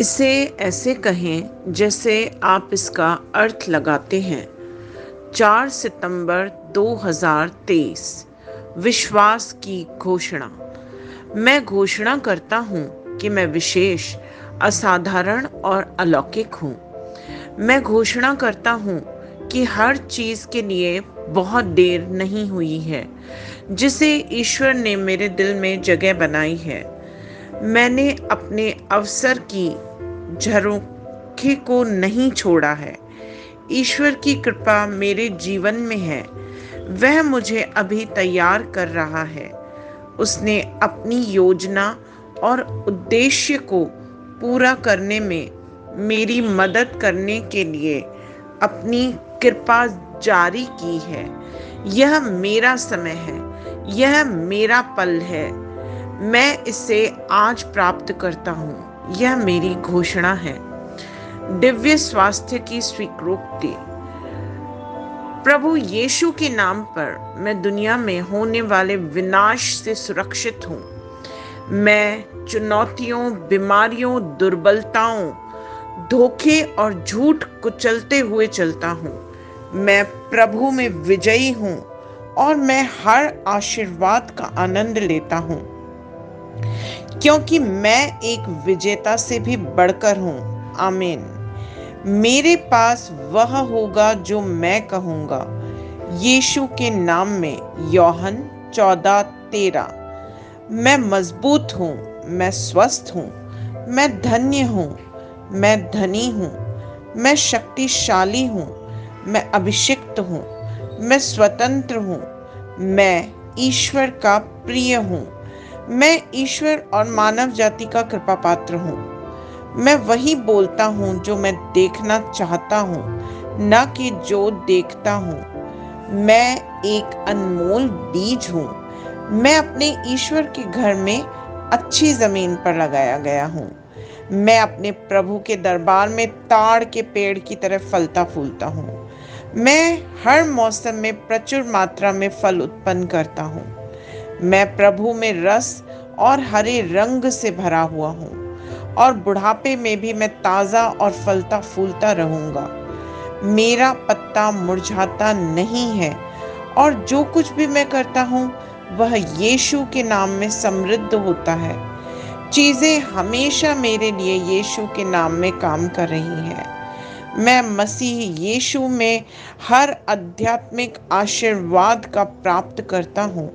इसे ऐसे कहें जैसे आप इसका अर्थ लगाते हैं। 4 सितंबर 2023। विश्वास की घोषणा। मैं घोषणा करता हूँ कि मैं विशेष, असाधारण और अलौकिक हूँ। मैं घोषणा करता हूँ कि हर चीज़ के लिए बहुत देर नहीं हुई है जिसे ईश्वर ने मेरे दिल में जगह बनाई है। मैंने अपने अवसर की झरोखे को नहीं छोड़ा है। ईश्वर की कृपा मेरे जीवन में है। वह मुझे अभी तैयार कर रहा है। उसने अपनी योजना और उद्देश्य को पूरा करने में मेरी मदद करने के लिए अपनी कृपा जारी की है। यह मेरा समय है। यह मेरा पल है। मैं इसे आज प्राप्त करता हूँ। यह मेरी घोषणा है। दिव्य स्वास्थ्य की स्वीकृति। प्रभु यीशु के नाम पर मैं दुनिया में होने वाले विनाश से सुरक्षित हूँ। मैं चुनौतियों, बीमारियों, दुर्बलताओं, धोखे और झूठ कुचलते हुए चलता हूँ। मैं प्रभु में विजयी हूँ और मैं हर आशीर्वाद का आनंद लेता हूँ, क्योंकि मैं एक विजेता से भी बढ़कर हूँ। आमीन। मेरे पास वह होगा जो मैं कहूँगा। यीशु के नाम में। यूहन्ना 14:13। मैं मजबूत हूँ। मैं स्वस्थ हूँ। मैं धन्य हूँ। मैं धनी हूँ। मैं शक्तिशाली हूँ। मैं अभिषिक्त हूँ। मैं स्वतंत्र हूँ। मैं ईश्वर का प्रिय हूँ। मैं ईश्वर और मानव जाति का कृपा पात्र हूँ। मैं वही बोलता हूँ जो मैं देखना चाहता हूँ, न कि जो देखता हूँ। मैं एक अनमोल बीज हूँ। मैं अपने ईश्वर के घर में अच्छी जमीन पर लगाया गया हूँ। मैं अपने प्रभु के दरबार में ताड़ के पेड़ की तरह फलता फूलता हूँ। मैं हर मौसम में प्रचुर मात्रा में फल उत्पन्न करता हूँ। मैं प्रभु में रस और हरे रंग से भरा हुआ हूँ और बुढ़ापे में भी मैं ताजा और फलता फूलता रहूंगा। मेरा पत्ता मुरझाता नहीं है और जो कुछ भी मैं करता हूँ वह यीशु के नाम में समृद्ध होता है। चीजें हमेशा मेरे लिए यीशु के नाम में काम कर रही हैं। मैं मसीह यीशु में हर आध्यात्मिक आशीर्वाद का प्राप्त करता हूँ।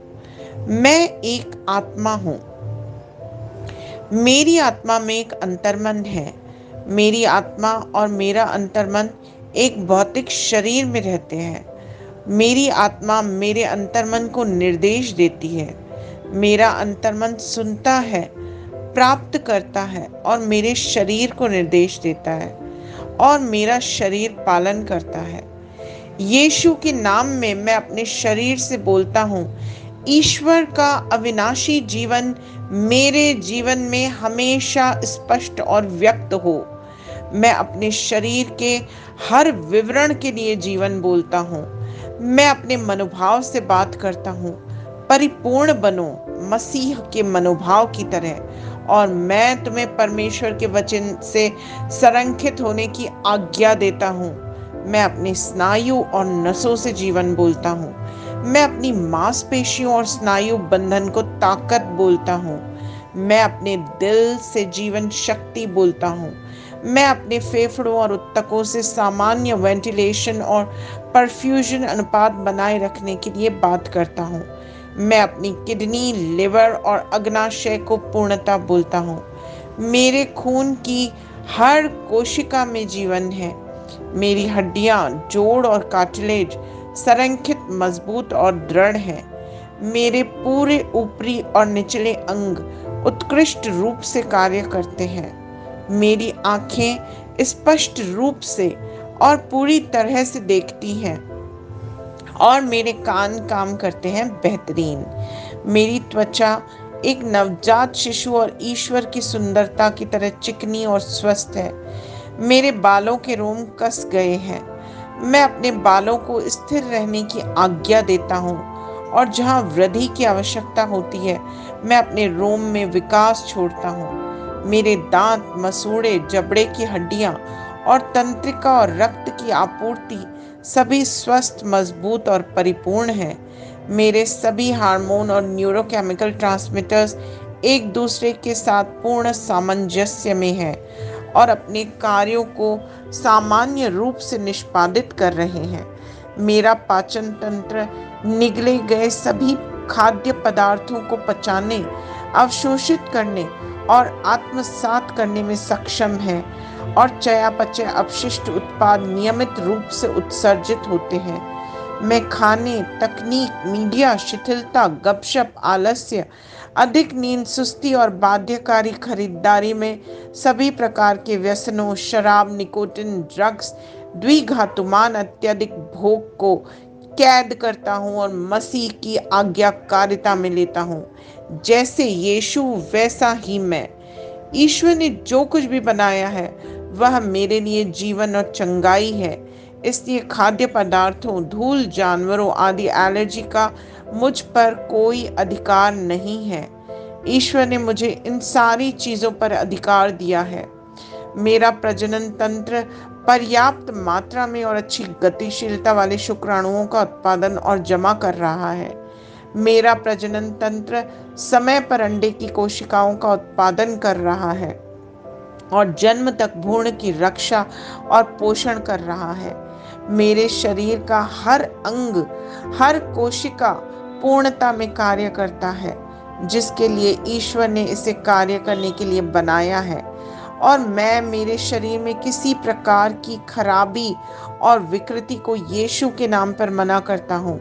मैं एक आत्मा हूँ। मेरी आत्मा में एक अंतर्मन है। मेरी आत्मा और मेरा अंतर्मन एक भौतिक शरीर में रहते हैं। मेरी आत्मा मेरे अंतर्मन को निर्देश देती है। मेरा अंतर्मन सुनता है, प्राप्त करता है और मेरे शरीर को निर्देश देता है और मेरा शरीर पालन करता है। यीशु के नाम में मैं अपने शरीर से बोलता हूँ, ईश्वर का अविनाशी जीवन मेरे जीवन में हमेशा स्पष्ट और व्यक्त हो। मैं अपने शरीर के हर विवरण के लिए जीवन बोलता हूँ। मैं अपने मनोभाव से बात करता हूँ, परिपूर्ण बनो मसीह के मनोभाव की तरह, और मैं तुम्हें परमेश्वर के वचन से संरक्षित होने की आज्ञा देता हूँ। मैं अपने स्नायु और नसों से जीवन बोलता हूँ। मैं अपनी मांसपेशियों और स्नायु बंधन को ताकत बोलता हूँ। मैं अपने दिल से जीवन शक्ति बोलता हूँ। मैं अपने फेफड़ों और ऊतकों से सामान्य वेंटिलेशन और परफ्यूजन अनुपात बनाए रखने के लिए बात करता हूँ। मैं अपनी किडनी, लिवर और अग्नाशय को पूर्णता बोलता हूँ। मेरे खून की हर कोशिका में जीवन है। मेरी हड्डियां, जोड़ और कार्टिलेज संरक्षित, मजबूत और दृढ़ हैं। मेरे पूरे ऊपरी और निचले अंग उत्कृष्ट रूप से कार्य करते हैं। मेरी आंखें स्पष्ट रूप से और पूरी तरह से देखती हैं और मेरे कान काम करते हैं बेहतरीन। मेरी त्वचा एक नवजात शिशु और ईश्वर की सुंदरता की तरह चिकनी और स्वस्थ है। मेरे बालों के रोम कस गए हैं। मैं अपने बालों को स्थिर रहने की आज्ञा देता हूँ और जहाँ वृद्धि की आवश्यकता होती है मैं अपने रोम में विकास छोड़ता हूँ। मेरे दांत, मसूड़े, जबड़े की हड्डियां और तंत्रिका और रक्त की आपूर्ति सभी स्वस्थ, मजबूत और परिपूर्ण है। मेरे सभी हार्मोन और न्यूरोकेमिकल ट्रांसमीटर्स एक दूसरे के साथ पूर्ण सामंजस्य में हैं और अपने कार्यों को सामान्य रूप से निष्पादित कर रहे हैं। मेरा पाचन तंत्र निगले गए सभी खाद्य पदार्थों को पचाने, अवशोषित करने और आत्मसात करने में सक्षम है और चयापचय अपशिष्ट उत्पाद नियमित रूप से उत्सर्जित होते हैं। मैं खाने, तकनीक, मीडिया, शिथिलता, गपशप, आलस्य, अधिक नींद, सुस्ती और बाध्यकारी खरीदारी में सभी प्रकार के व्यसनों, शराब, निकोटिन, ड्रग्स, द्विघातुमान अत्यधिक भोग को कैद करता हूँ और मसीह की आज्ञाकारिता में लेता हूँ। जैसे यीशु वैसा ही मैं। ईश्वर ने जो कुछ भी बनाया है वह मेरे लिए जीवन और चंगाई है। इसलिए खाद्य पदार्थों, धूल, जानवरों आदि एलर्जी का मुझ पर कोई अधिकार नहीं है। ईश्वर ने मुझे इन सारी चीजों पर अधिकार दिया है। मेरा प्रजनन तंत्र पर्याप्त मात्रा में और अच्छी गतिशीलता वाले शुक्राणुओं का उत्पादन और जमा कर रहा है। मेरा प्रजनन तंत्र समय पर अंडे की कोशिकाओं का उत्पादन कर रहा है और जन्म तक भ्रूण की रक्षा और पोषण कर रहा है। मेरे शरीर का हर अंग, हर कोशिका पूर्णता में कार्य करता है, जिसके लिए ईश्वर ने इसे कार्य करने के लिए बनाया है। और मैं मेरे शरीर में किसी प्रकार की खराबी और विकृति को यीशु के नाम पर मना करता हूँ।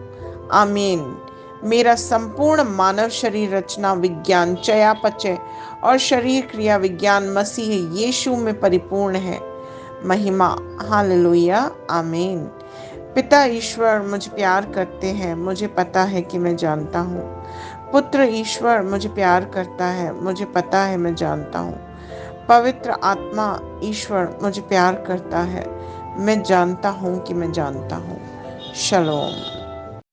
आमीन। मेरा संपूर्ण मानव शरीर रचना विज्ञान, चयापचय और शरीर क्रिया विज्ञान मसीह यीशु में परिपूर्ण है। महिमा, हालेलुया, आमीन। पिता ईश्वर मुझे प्यार करते हैं, मुझे पता है कि मैं जानता हूँ। पुत्र ईश्वर मुझे प्यार करता है, मुझे पता है मैं जानता हूँ। पवित्र आत्मा ईश्वर मुझे प्यार करता है, मैं जानता हूँ कि मैं जानता हूँ। शलोम।